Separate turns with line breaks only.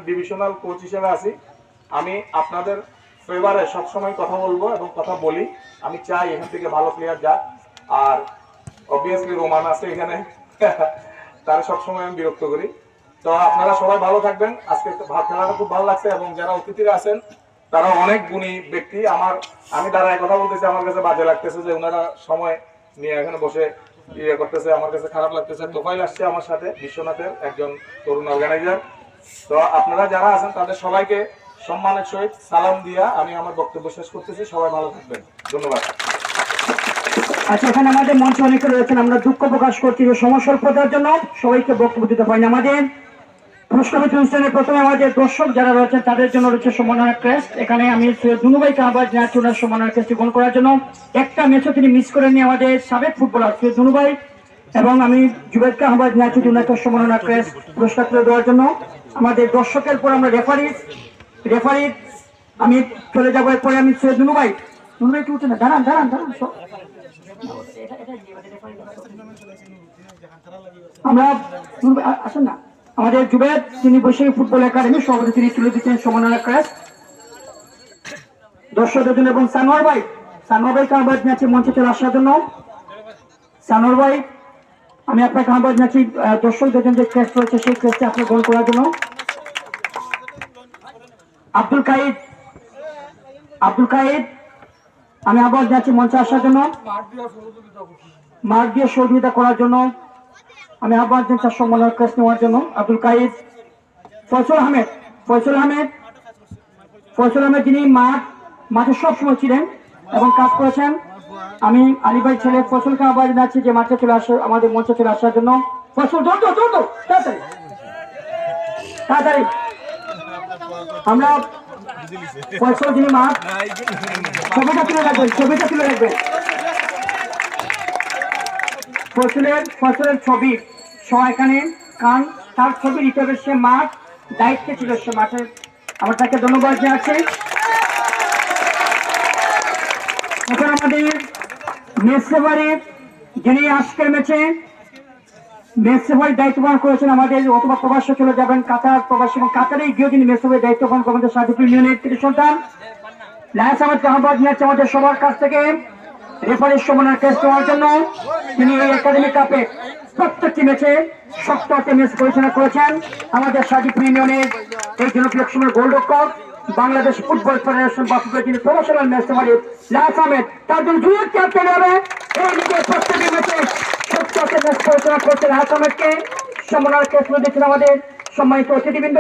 Divisional coach হিসেবে আছি। আমি আপনাদের ফেভারে সবসময় কথা বলবো এবং কথা বলি। আমি চাই এখান থেকে ভালো প্লেয়ার যাক। আর অবভিয়াসলি রোমান আছে এখানে তার সবসময় আমি বিরক্ত করি। তো আপনারা সবাই ভালো থাকবেন। আজকে খেলাটা খুব ভালো লাগছে এবং যারা অতিথিরা আছেন তারা অনেক গুণী ব্যক্তি। আমি দাঁড়ায় কথা বলতেছি, আমার কাছে বাজে লাগতেছে যে ওনারা সময় নিয়ে এখানে বসে ইয়ে করতেছে, আমার কাছে খারাপ লাগতেছে। তোফাইল আসছে আমার সাথে, বিশ্বনাথের একজন তরুণ অর্গানাইজার। তো আপনারা যারা আছেন তাদের সবাইকে সম্মানের সহিত সালাম দিয়া আমি আমার বক্তব্য শেষ করতেছি। সবাই ভালো থাকবেন, ধন্যবাদ।
আচ্ছা, এখানে আমাদের মঞ্চে অনেকে রয়েছেন, আমরা দুঃখ প্রকাশ করছি যে সময় স্বল্পতার জন্য সবাইকে বক্তব্য দিতে পারিনি। আমাদের পুরস্কার অনুষ্ঠানের প্রথমে আমাদের দর্শক যারা রয়েছেন তাদের জন্য রয়েছে সম্মাননা ক্রেস্ট। এখানে আমি দুনুভাইকে আহ্বান জানাচ্ছি ওনার সম্মাননা ক্রেস্ট গ্রহণ করার জন্য। একটা ম্যাচও তিনি মিস করেননি আমাদের সাবেক ফুটবলার দুনুভাই, এবং আমি জুবেদকে আহ্বান জানাচ্ছি ওনাকে সম্মাননা ক্রেস্ট পুরস্কার তুলে দেওয়ার জন্য। আমাদের দর্শকের পর আমরা রেফারি আমি চলে যাবো। এরপরে আমি দুনুভাই কি উঠে না, দাঁড়ান দাঁড়ান দাঁড়ান, আমরা আসেন না। আমাদের জুবেদ তিনি বৈশাখী ফুটবল একাডেমি সভাপতি, তিনি তুলে দিচ্ছেন সম্মাননা ক্রেস্ট দর্শকদের জন্য। এবং সানোয়ার ভাইকে আহ্বান জানাচ্ছি মঞ্চে চলে আসার জন্য। সানোয়ার ভাই, আমি আপনাকে আহ্বান জানাচ্ছি দর্শকদের জন্য যে ক্রেস্ট রয়েছে সেই ক্রেস্টে আপনি গ্রহণ করার জন্য। আব্দুল কাইদ আমি আহ্বান জানাচ্ছি মঞ্চে আসার জন্য, মার্ক দিয়ে সহযোগিতা করার জন্য আমি আহ্বান জানাচ্ছি সম্মাননা ক্রেস্ট নেওয়ার জন্য। আব্দুল কাইদ, ফয়সল আহমেদ যিনি মাঠে সবসময় ছিলেন এবং কাজ করেছেন। আমি আলী ভাই ছেলে ফয়সলকে আহ্বান জানাচ্ছি যে মাঠে চলে আসে, আমাদের মঞ্চে চলে আসার জন্য। ফয়সল তাড়াতাড়ি আমরা ফয়সল যিনি ছবিটা তুলে রাখবেন ফসলের ছবি সহ এখানে কান তার ছবি নিতে হবে। সে মাঠ দায়িত্বে ছিল, সে মাঠে আমরা তাকে ধন্যবাদ জানাচ্ছি। এখন আমাদের ম্যাচ রেফারি যিনি আজকের ম্যাচে ম্যাচ রেফারি দায়িত্ব পালন করেছেন আমাদের, অথবা প্রবাসে চলে যাবেন কাতার প্রবাসী, এবং কাতারে গিয়েও যিনি ম্যাচ রেফারি দায়িত্ব পালন করেন সাদিকুল ইউনিয়নের কৃতি সন্তান লায়াস আহমেদকে আহ্বান জানাচ্ছি আমাদের সবার কাছ থেকে রেফারির সম্মাননা ক্রেস্ট নেওয়ার জন্য। তিনি এই একাডেমি কাপে প্রত্যেকটি ম্যাচে শক্ত ম্যাচ পরিচালনা করেছেন। আমাদের সাদিকুল ইউনিয়নের এই জনপ্রিয় সময় গোলরক্ষক, বাংলাদেশ ফুটবল ফেডারেশন বাফুফে যিনি প্রফেশনাল ম্যাচ রেফারি লায়াস আহমেদ, তার জন্য জুয়েল ক্যাপ্টেন হবে। এই লিগে প্রত্যেকটি ম্যাচে শক্ত ম্যাচ পরিচালনা করছেন লায়াস আহমেদকে সম্মাননা ক্রেস্ট দিচ্ছেন আমাদের সম্মানিত অতিথিবৃন্দ।